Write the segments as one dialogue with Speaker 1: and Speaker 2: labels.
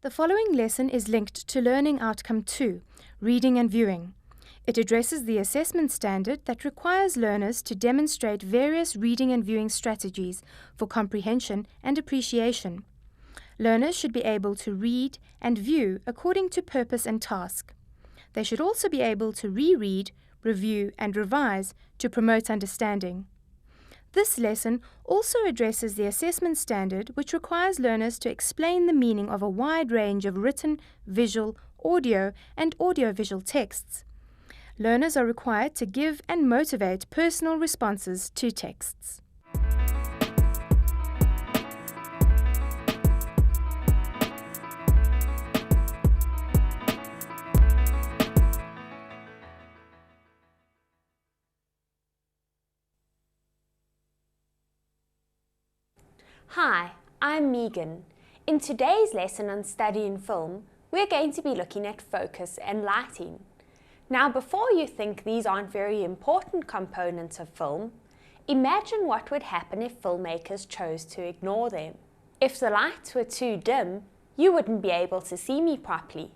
Speaker 1: The following lesson is linked to Learning Outcome 2, Reading and Viewing. It addresses the assessment standard that requires learners to demonstrate various reading and viewing strategies for comprehension and appreciation. Learners should be able to read and view according to purpose and task. They should also be able to reread, review, and revise to promote understanding. This lesson also addresses the assessment standard, which requires learners to explain the meaning of a wide range of written, visual, audio, and audiovisual texts. Learners are required to give and motivate personal responses to texts.
Speaker 2: Hi, I'm Megan. In today's lesson on studying film, we're going to be looking at focus and lighting. Now, before you think these aren't very important components of film, imagine what would happen if filmmakers chose to ignore them. If the lights were too dim, you wouldn't be able to see me properly.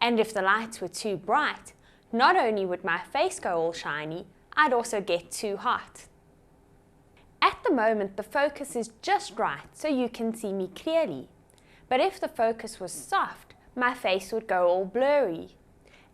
Speaker 2: And if the lights were too bright, not only would my face go all shiny, I'd also get too hot. At the moment, the focus is just right, so you can see me clearly. But if the focus was soft, my face would go all blurry.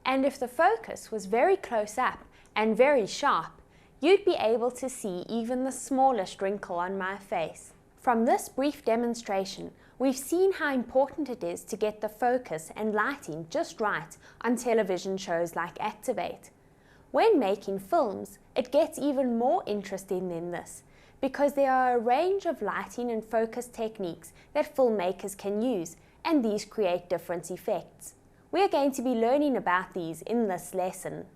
Speaker 2: And if the focus was very close up and very sharp, you'd be able to see even the smallest wrinkle on my face. From this brief demonstration, we've seen how important it is to get the focus and lighting just right on television shows like Activate. When making films, it gets even more interesting than this, because there are a range of lighting and focus techniques that filmmakers can use, and these create different effects. We're going to be learning about these in this lesson.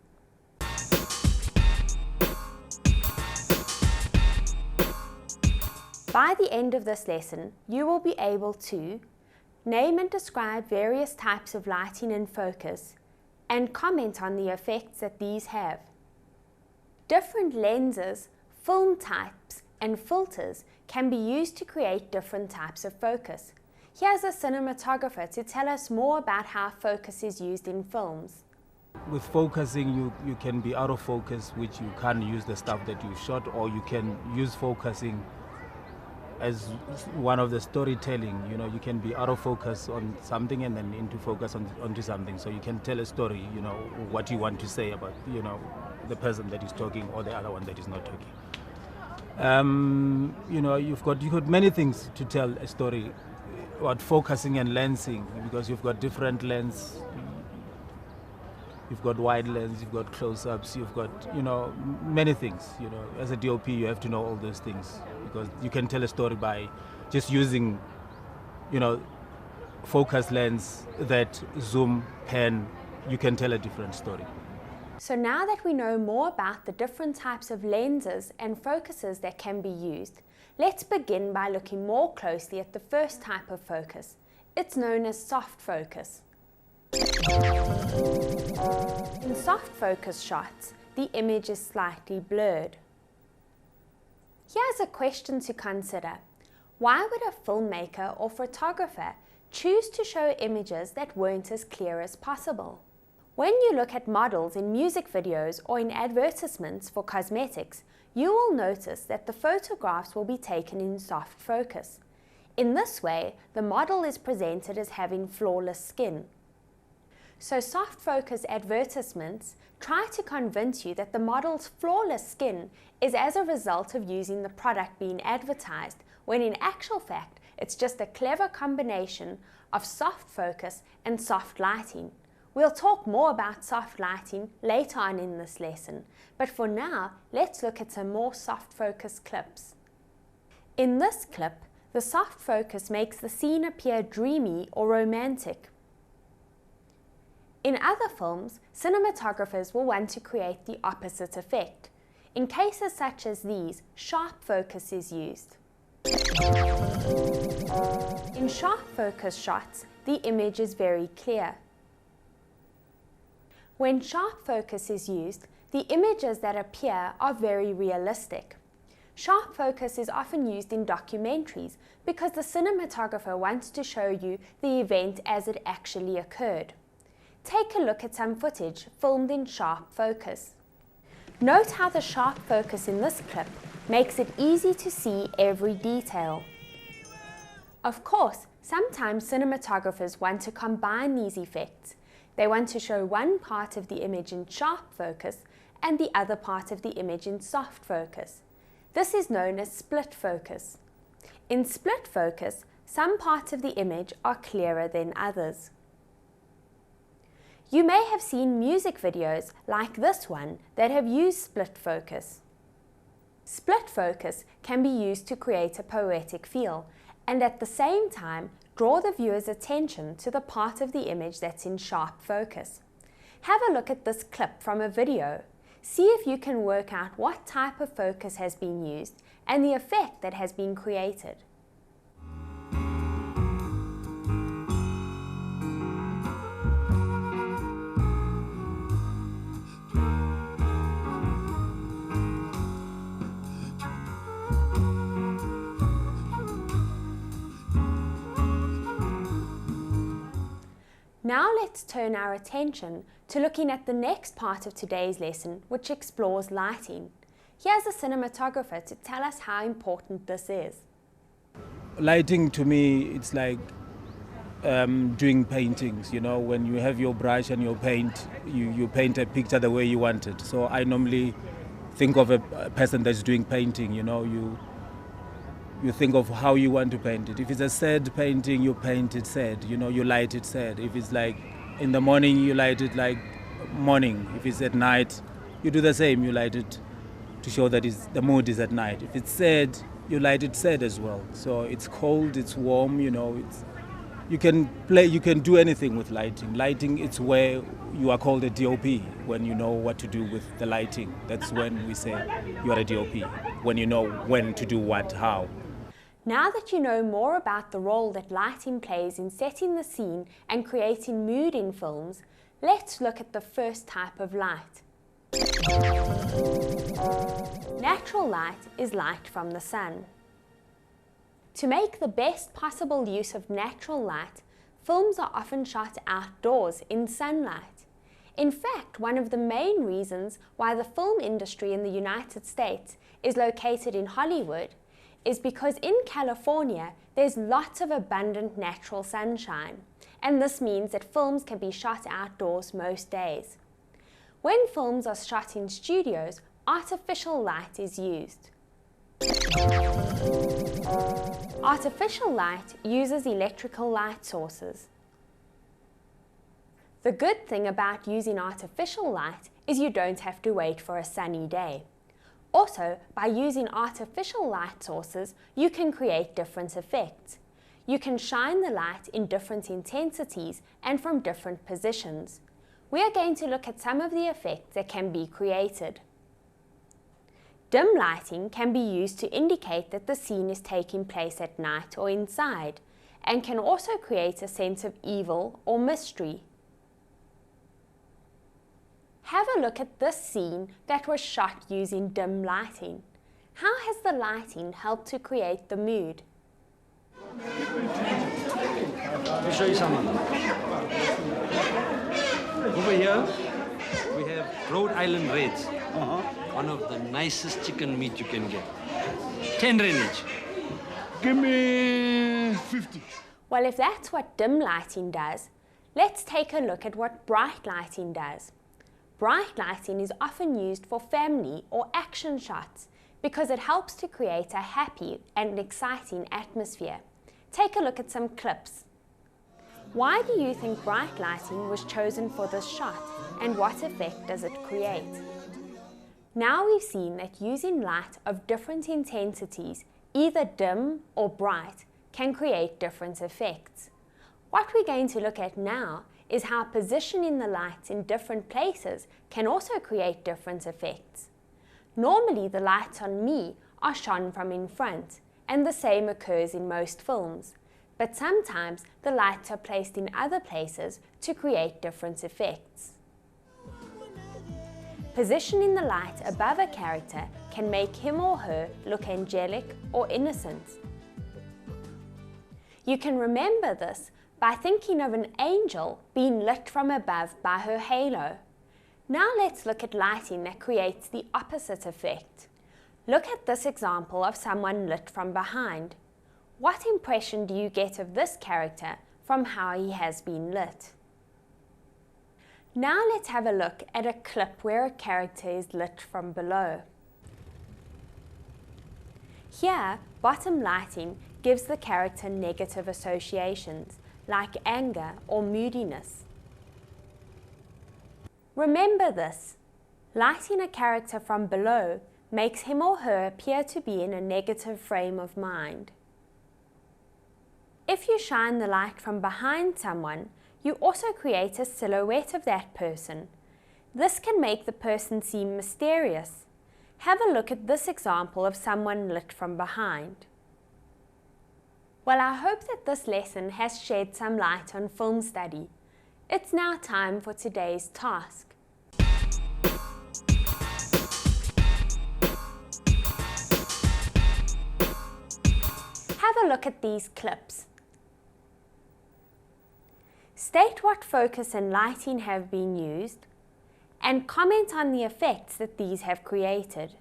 Speaker 2: By the end of this lesson, you will be able to name and describe various types of lighting and focus, and comment on the effects that these have. Different lenses, film types, and filters can be used to create different types of focus. Here's a cinematographer to tell us more about how focus is used in films.
Speaker 3: With focusing, you can be out of focus, which you can't use the stuff that you shot, or you can use focusing as one of the storytelling. You know, you can be out of focus on something and then into focus onto something. So you can tell a story, you know, what you want to say about, you know, the person that is talking or the other one that is not talking. You know, you've got many things to tell a story about focusing and lensing, because you've got different lens. You've got wide lens, you've got close-ups, you've got, you know, many things. You know, as a DOP, you have to know all those things, because you can tell a story by just using, you know, focus lens, that zoom, pen. You can tell a different story.
Speaker 2: So now that we know more about the different types of lenses and focuses that can be used, let's begin by looking more closely at the first type of focus. It's known as soft focus. In soft focus shots, the image is slightly blurred. Here's a question to consider. Why would a filmmaker or photographer choose to show images that weren't as clear as possible? When you look at models in music videos or in advertisements for cosmetics, you will notice that the photographs will be taken in soft focus. In this way, the model is presented as having flawless skin. So soft focus advertisements try to convince you that the model's flawless skin is as a result of using the product being advertised, when in actual fact, it's just a clever combination of soft focus and soft lighting. We'll talk more about soft lighting later on in this lesson, but for now, let's look at some more soft focus clips. In this clip, the soft focus makes the scene appear dreamy or romantic. In other films, cinematographers will want to create the opposite effect. In cases such as these, sharp focus is used. In sharp focus shots, the image is very clear. When sharp focus is used, the images that appear are very realistic. Sharp focus is often used in documentaries because the cinematographer wants to show you the event as it actually occurred. Take a look at some footage filmed in sharp focus. Note how the sharp focus in this clip makes it easy to see every detail. Of course, sometimes cinematographers want to combine these effects. They want to show one part of the image in sharp focus and the other part of the image in soft focus. This is known as split focus. In split focus, some parts of the image are clearer than others. You may have seen music videos like this one that have used split focus. Split focus can be used to create a poetic feel and at the same time draw the viewer's attention to the part of the image that's in sharp focus. Have a look at this clip from a video. See if you can work out what type of focus has been used and the effect that has been created. Now let's turn our attention to looking at the next part of today's lesson, which explores lighting. Here's a cinematographer to tell us how important this is.
Speaker 3: Lighting to me, it's like doing paintings. You know, when you have your brush and your paint, you paint a picture the way you want it. So I normally think of a person that's doing painting. You know, you think of how you want to paint it. If it's a sad painting, you paint it sad. You know, you light it sad. If it's like in the morning, you light it like morning. If it's at night, you do the same. You light it to show that the mood is at night. If it's sad, you light it sad as well. So it's cold, it's warm. You know, you can do anything with lighting. Lighting, it's where you are called a DOP when you know what to do with the lighting. That's when we say you are a DOP, when you know when to do what, how.
Speaker 2: Now that you know more about the role that lighting plays in setting the scene and creating mood in films, let's look at the first type of light. Natural light is light from the sun. To make the best possible use of natural light, films are often shot outdoors in sunlight. In fact, one of the main reasons why the film industry in the United States is located in Hollywood is because in California, there's lots of abundant natural sunshine, and this means that films can be shot outdoors most days. When films are shot in studios, artificial light is used. Artificial light uses electrical light sources. The good thing about using artificial light is you don't have to wait for a sunny day. Also, by using artificial light sources, you can create different effects. You can shine the light in different intensities and from different positions. We are going to look at some of the effects that can be created. Dim lighting can be used to indicate that the scene is taking place at night or inside, and can also create a sense of evil or mystery. Have a look at this scene that was shot using dim lighting. How has the lighting helped to create the mood?
Speaker 4: Let me show you something. Over here, we have Rhode Island Reds. One of the nicest chicken meat you can get. 10 rand each.
Speaker 5: Give me 50.
Speaker 2: Well, if that's what dim lighting does, let's take a look at what bright lighting does. Bright lighting is often used for family or action shots because it helps to create a happy and exciting atmosphere. Take a look at some clips. Why do you think bright lighting was chosen for this shot, and what effect does it create? Now we've seen that using light of different intensities, either dim or bright, can create different effects. What we're going to look at now is how positioning the lights in different places can also create different effects. Normally the lights on me are shone from in front, and the same occurs in most films. But sometimes the lights are placed in other places to create different effects. Positioning the light above a character can make him or her look angelic or innocent. You can remember this by thinking of an angel being lit from above by her halo. Now let's look at lighting that creates the opposite effect. Look at this example of someone lit from behind. What impression do you get of this character from how he has been lit? Now let's have a look at a clip where a character is lit from below. Here, bottom lighting gives the character negative associations, like anger or moodiness. Remember this, lighting a character from below makes him or her appear to be in a negative frame of mind. If you shine the light from behind someone, you also create a silhouette of that person. This can make the person seem mysterious. Have a look at this example of someone lit from behind. Well, I hope that this lesson has shed some light on film study. It's now time for today's task. Have a look at these clips. State what focus and lighting have been used, and comment on the effects that these have created.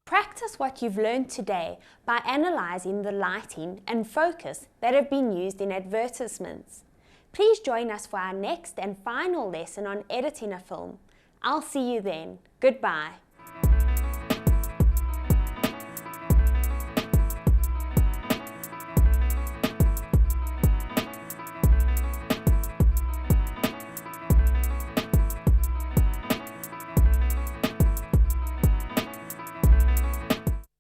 Speaker 2: Practice what you've learned today by analysing the lighting and focus that have been used in advertisements. Please join us for our next and final lesson on editing a film. I'll see you then. Goodbye.